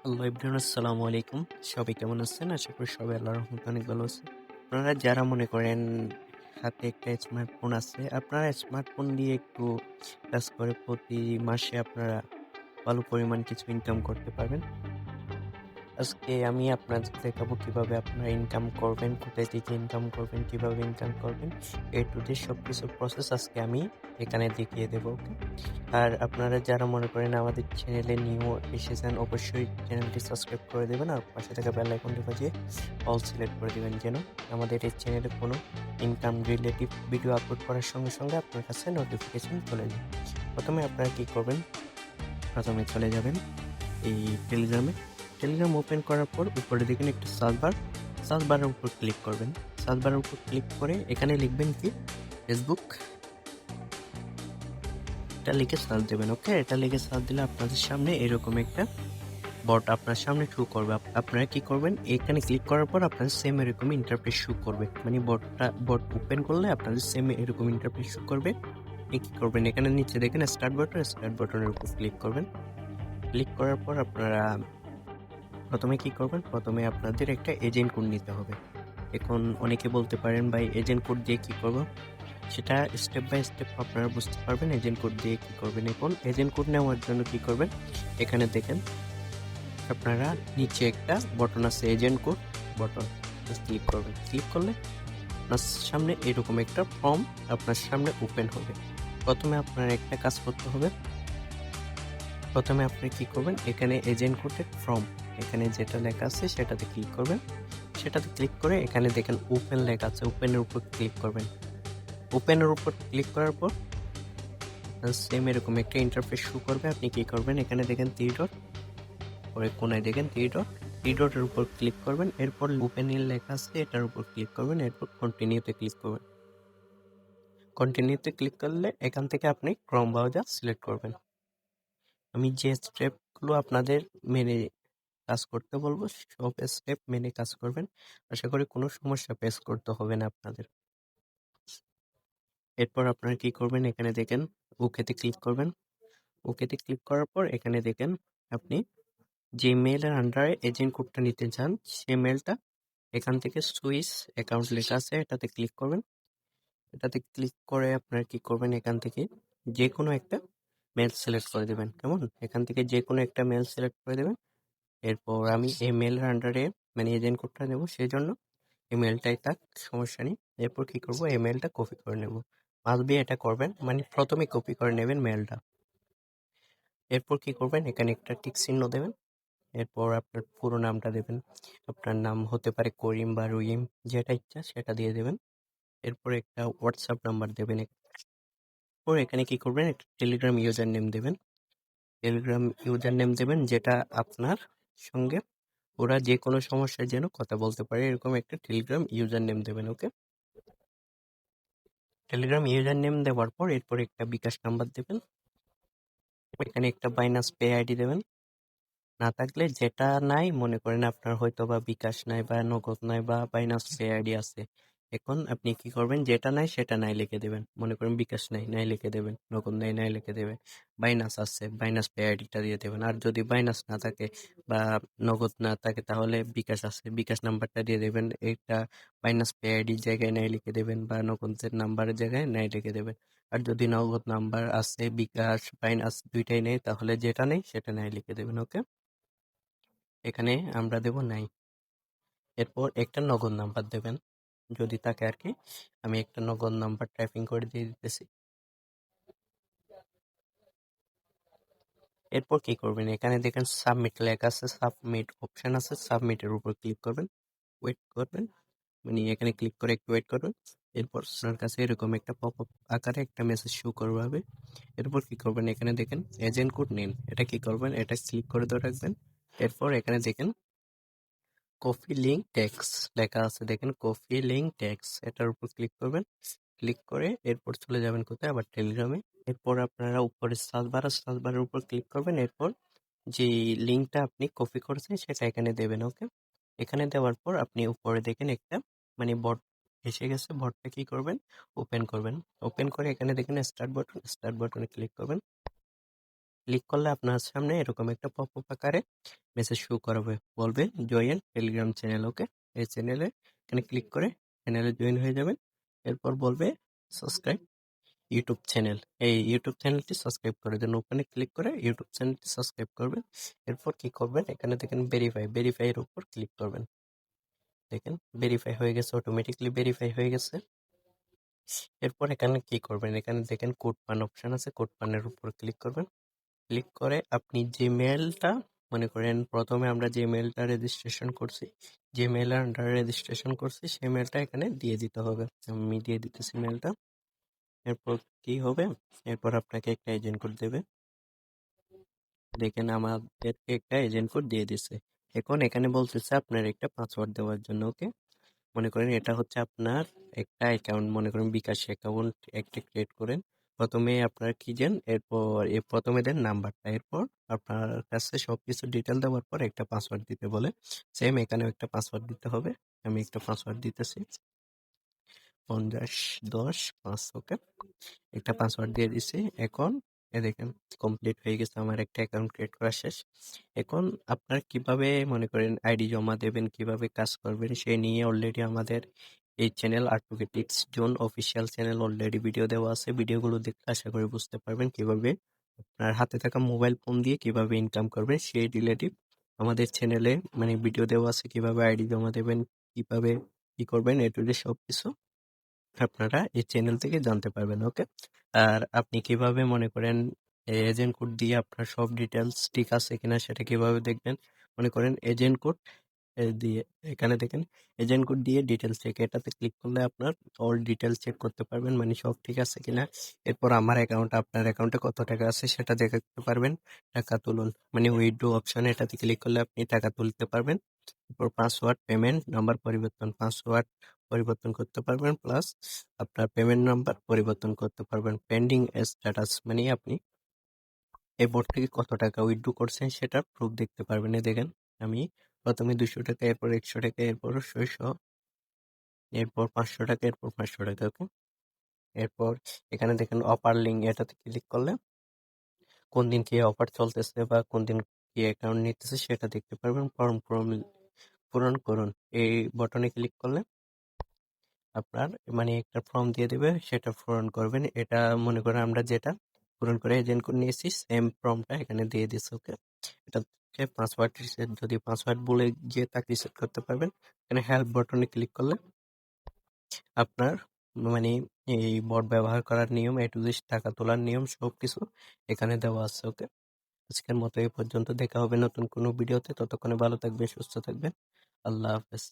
Hello everyone, আসসালামু আলাইকুম। সবাই কেমন আছেন? আশা করি সবাই আল্লাহর রহমতে অনেক ভালো আছেন। আপনারা যারা মনে করেন হাতে একটা স্মার্টফোন আছে, আপনারা স্মার্টফোন দিয়ে একটু কাজ করে প্রতি মাসে আপনারা ভালো পরিমাণ কিছু ইনকাম করতে পারবেন। আজকে আমি আপনাদের দেখাবো কিভাবে আপনারা ইনকাম করবেন, কোথায় থেকে ইনকাম করবেন, কিভাবে ইনকাম করবেন। এ টু জেড সবকিছু প্রসেস আজকে আমি এখানে দেখিয়ে দেবো, ওকে? আর আপনারা যারা মনে করেন আমাদের চ্যানেলে নিউ এসেছেন, অবশ্যই চ্যানেলটি সাবস্ক্রাইব করে দেবেন আর পাশে থাকা বেল আইকনটি বাজিয়ে অল সিলেক্ট করে দেবেন, যেন আমাদের এই চ্যানেলে কোনো ইনকাম রিলেটিভ ভিডিও আপলোড করার সঙ্গে সঙ্গে আপনার কাছে নোটিফিকেশন চলে যায়। প্রথমে আপনারা কি করবেন, প্রথমে চলে যাবেন এই টেলিগ্রামে। টেলিগ্রাম ওপেন করার পর উপরে দেখেন একটা সার্চ বারের উপর ক্লিক করবেন। সার্চ বারের উপর ক্লিক করে এখানে লিখবেন কি ফেসবুক, এটা লিখে সার্চ দেবেন, ওকে? এটা লিখে সার্চ দিলে আপনাদের সামনে এরকম একটা বট আপনার সামনে শো করবে। আপনারা কি করবেন, এখানে ক্লিক করার পর আপনাদের সেম এরকম ইন্টারফেস শো করবে, মানে বট ওপেন করলে আপনাদের সেম এরকম ইন্টারফেস শো করবে। কি করবেন, এখানে নিচে দেখেন স্টার্ট বাটনের উপর ক্লিক করবেন। ক্লিক করার পর আপনারা প্রথমে কি করবেন, প্রথমে আপনাদের একটা এজেন্ট কোড নিতে হবে। এখন অনেকে বলতে পারেন ভাই এজেন্ট কোড দিয়ে কি করব, সেটা স্টেপ বাই স্টেপ আপনারা বুঝতে পারবেন এজেন্ট কোড দিয়ে কি করবেন। এখন এজেন্ট কোড নেওয়ার জন্য কি করবেন, এখানে দেখেন আপনারা নিচে একটা বটন আছে এজেন্ট কোড বটন, ক্লিক করবেন। ক্লিক করলে আপনার সামনে এরকম একটা ফর্ম আপনার সামনে ওপেন হবে। প্রথমে আপনার একটা কাজ করতে হবে, প্রথমে আপনি কি করবেন, এখানে এজেন্ট কোডের ফর্ম এখানে যেটা লেখা আছে সেটাতে ক্লিক করবেন। সেটাতে ক্লিক করে এখানে দেখেন ওপেন লেখা আছে, ওপেনের উপর ক্লিক করবেন। ওপেনের উপর ক্লিক করার পর সেম এরকম একটা ইন্টারফেস শো করবে। আপনি কি করবেন, এখানে দেখেন থ্রি ডট, পরে কোনায় দেখেন থ্রি ডটের উপর ক্লিক করবেন। এরপর ওপেনের লেখা আছে এটার উপর ক্লিক করবেন। এরপর কন্টিনিউতে ক্লিক করবেন। কন্টিনিউতে ক্লিক করলে এখান থেকে আপনি ক্রোম ব্রাউজার সিলেক্ট করবেন। আমি যে স্টেপগুলো আপনাদের মেনে কাজ করতে বলবো সব স্টেপ মেনে কাজ করবেন, আশা করি কোনো সমস্যা ফেস করতে হবে না আপনাদের। এরপর আপনারা কি করবেন, এখানে দেখেন ওকেতে ক্লিক করবেন। ওকেতে ক্লিক করার পর এখানে দেখেন আপনি যে মেইলের আন্ডারে এজেন্ট কোডটা নিতে চান সেই মেলটা এখান থেকে সুইস অ্যাকাউন্ট লেখা আছে এটাতে ক্লিক করবেন। এটাতে ক্লিক করে আপনারা কি করবেন, এখান থেকে যে কোনো একটা মেল সিলেক্ট করে দেবেন, কেমন? এখান থেকে যে কোনো একটা মেল সিলেক্ট করে দেবেন। এরপর আমি এই মেলের আন্ডারে মানে এজেন্ট কোডটা নেবো, সেই জন্য এই মেলটাই থাক, সমস্যা নেই। এরপর কি করব, এই মেলটা কপি করে নেব। মাস্ট বি এটা করবেন, মানে প্রথমে কপি করে নেবেন মেলটা। এরপর কি করবেন, এখানে একটা টিক চিহ্ন দেবেন। এরপর আপনার পুরো নামটা দেবেন, আপনার নাম হতে পারে করিম বা রহিম, যেটা ইচ্ছা সেটা দিয়ে দেবেন। এরপর একটা হোয়াটসঅ্যাপ নাম্বার দেবেন। এরপর এখানে কি করবেন, একটা টেলিগ্রাম ইউজার নেম দেবেন। টেলিগ্রাম ইউজার নেম দেবেন যেটা আপনার সঙ্গে ওরা যে কোনো সমস্যায় যেন কথা বলতে পারে, এরকম একটা টেলিগ্রাম ইউজার নেম দেবেন, ওকে? টেলিগ্রাম ইউজার নেম দেওয়ার পর এরপর একটা বিকাশ নাম্বার দেবেন। এখানে একটা বাইনান্স পে আইডি দেবেন। না থাকলে যেটা নাই, মনে করেন আপনার হয়তো বা বিকাশ নাই বা নগদ নাই বা বাইনান্স পে আইডি আছে, এখন আপনি কি করবেন, যেটা নাই সেটা নাই লিখে দেবেন। মনে করেন বিকাশ নাই, নাই লিখে দেবেন, নগদ নাই, নাই লিখে দেবেন। বাইনান্স আছে, বাইনান্স পে আইডিটা দিয়ে দেবেন। আর যদি বাইনান্স না থাকে বা নগদ না থাকে তাহলে বিকাশ আছে, বিকাশ নাম্বারটা দিয়ে দেবেন। এটা বাইনান্স পে আইডির জায়গায় নাই লিখে দেবেন বা নগদের নাম্বারের জায়গায় নাই লিখে দেবেন। আর যদি নগদ নাম্বার আছে, বিকাশ বাইনান্স দুইটাই নেই, তাহলে যেটা নেই সেটা নাই লিখে দেবেন, ওকে? এখানে আমরা দেব নাই। এরপর একটা নগদ নাম্বার দেবেন যদি থাকে আর কি। আমি একটা নগদ নাম্বার টাইপিং করে দিয়ে দিতেছি। এরপর কি করবেন, এখানে দেখেন সাবমিট লেখা আছে, সাবমিট অপশন আছে, সাবমিটের উপর ক্লিক করবেন। ওয়েট করবেন, মানে এখানে ক্লিক করে একটু ওয়েট করবেন। এরপর আপনার কাছে এরকম একটা পপ আপ আকারে একটা মেসেজ শো করবে হবে। এরপর কি করবেন, এখানে দেখেন এজেন্ট কোড নিন, এটা কি করবেন, এটা ক্লিক করে ধরে রাখবেন। এরপর এখানে দেখেন কফি লিঙ্ক ট্যাক্স লেখা আছে, দেখেন কফি লিঙ্ক ট্যাক্স, এটার উপর ক্লিক করবেন। ক্লিক করে এরপর চলে যাবেন কোথায়, আবার টেলিগ্রামে। এরপর আপনারা উপরে সার্চ বারের উপর ক্লিক করবেন। এরপর যে লিঙ্কটা আপনি কপি করেছেন সেটা এখানে দেবেন, ওকে? এখানে দেওয়ার পর আপনি উপরে দেখেন একটা মানে বট এসে গেছে, বটটা কি করবেন, ওপেন করবেন। ওপেন করে এখানে দেখেন স্টার্ট বাটনে ক্লিক করবেন। ক্লিক করলে আপনার সামনে এরকম একটা পপআপ আকারে মেসেজ শো করাবে, বলবে জয়েন টেলিগ্রাম চ্যানেল। ওকে, এই চ্যানেলে এখানে ক্লিক করে চ্যানেলে জয়েন হয়ে যাবেন। এরপর বলবে সাবস্ক্রাইব ইউটিউব চ্যানেল, এই ইউটিউব চ্যানেলটি সাবস্ক্রাইব করে দেন। ওখানে ক্লিক করে ইউটিউব চ্যানেলটি সাবস্ক্রাইব করবেন। এরপর কি করবেন, এখানে দেখেন ভেরিফাই এর উপর ক্লিক করবেন। দেখেন ভেরিফাই হয়ে গেছে, অটোমেটিকলি ভেরিফাই হয়ে গেছে। এরপর এখানে কি করবেন, এখানে দেখেন কোড পান অপশন আছে, কোড পানের উপর ক্লিক করবেন। ক্লিক করে আপনি যে মেলটা, মনে করেন প্রথমে আমরা যে মেলটা রেজিস্ট্রেশন করছি, যে মেল আন্ডারে রেজিস্ট্রেশন করছি সেই মেলটা এখানে দিয়ে দিতে হবে। আমি দিয়ে দিতেছি মেলটা। এরপর কি হবে, এরপর আপনাকে একটা এজেন্ট কোড দেবে। দেখেন আমাদেরকে একটা এজেন্ট কোড দিয়ে দিছে। এখন এখানে বলতেছে আপনার একটা পাসওয়ার্ড দেওয়ার জন্য। ওকে, মনে করেন এটা হচ্ছে আপনার একটা অ্যাকাউন্ট, মনে করেন বিকাশ অ্যাকাউন্ট একটা ক্রিয়েট করেন। প্রথমে আপনার কি দেন, এরপর প্রথমে দেন নাম্বারটা, এরপর আপনার কাছে সবকিছু ডিটেল দেওয়ার পর একটা পাসওয়ার্ড দিতে বলে। সেম এখানেও একটা পাসওয়ার্ড দিতে হবে। আমি একটা পাসওয়ার্ড দিতেছি 50 10 5। ওকে, একটা পাসওয়ার্ড দিয়ে দিছি। এখন দেখেন কমপ্লিট হয়ে গেছে, আমার একটা অ্যাকাউন্ট ক্রিয়েট করা শেষ। এখন আপনার কিভাবে মনে করেন আইডি জমা দেবেন, কিভাবে কাজ করবেন সেই নিয়ে অলরেডি আমাদের এই চ্যানেল আর2কে tips zone official channel already video দেওয়া আছে। ভিডিওগুলো দেখলে আশা করি বুঝতে পারবেন কিভাবে আপনার হাতে থাকা মোবাইল ফোন দিয়ে কিভাবে ইনকাম করবেন সেই রিলেটিভ আমাদের চ্যানেলে মানে ভিডিও দেওয়া আছে। কিভাবে আইডি জমা দেবেন, কিভাবে কি করবেন, এ টু জেড সবকিছু আপনারা এই চ্যানেল থেকে জানতে পারবেন। ওকে, আর আপনি কিভাবে মনে করেন এজেন্ট কোড দিয়ে আপনার সব ডিটেলস ঠিক আছে কিনা সেটা কিভাবে দেখবেন, মনে করেন এজেন্ট কোড দিয়ে এখানে দেখেন এজেন্ট কোড দিয়ে ডিটেলস চেক, এটাতে ক্লিক করলে আপনার অল ডিটেলস চেক করতে পারবেন, মানে সব ঠিক আছে কিনা। এরপর আমার অ্যাকাউন্ট, আপনার অ্যাকাউন্টে কত টাকা আছে সেটা দেখতে পারবেন। টাকা তুলুন মানে উইথড্র অপশন, এটাতে ক্লিক করলে আপনি টাকা তুলতে পারবেন। এরপর পাসওয়ার্ড, পেমেন্ট নাম্বার পরিবর্তন, পাসওয়ার্ড পরিবর্তন করতে পারবেন, প্লাস আপনার পেমেন্ট নাম্বার পরিবর্তন করতে পারবেন। পেন্ডিং স্ট্যাটাস মানে আপনি এই বোর্ড থেকে কত টাকা উইথড্র করছেন সেটা প্রুফ দেখতে পারবেন। এই দেখেন আমি প্রথমে 200 টাকা, এরপর 100 টাকা, এরপর 600, এরপর 500 টাকা, এরপর 500 টাকা। ওকে, এরপর এখানে দেখেন অফার লিঙ্ক, এটাতে ক্লিক করলে কোন দিন কি অফার চলতেছে বা কোন দিন কি অ্যাকাউন্ট নিতেছে সেটা দেখতে পারবেন। ফর্ম পূরণ করুন, এই বটনে ক্লিক করলে আপনার মানে একটা ফর্ম দিয়ে দেবে, সেটা পূরণ করবেন। এটা মনে করেন আমরা যেটা পূরণ করে এজেন্ট করে নিয়েছি সেম ফর্মটা এখানে দিয়ে দিচ্ছি। ওকে, এটাকে পাসওয়ার্ড রিসেট, যদি পাসওয়ার্ড বলে গিয়ে তাকে রিসেট করতে পারবেন। এখানে হেল্প বটনে ক্লিক করলে আপনার মানে এই বট ব্যবহার করার নিয়ম, এ টু জেড টাকা তোলার নিয়ম সবকিছু এখানে দেওয়া আছে। ওকে, আজকের মতো এই পর্যন্ত, দেখা হবে নতুন কোনো ভিডিওতে। ততক্ষণে ভালো থাকবেন, সুস্থ থাকবেন। আল্লাহ হাফেজ।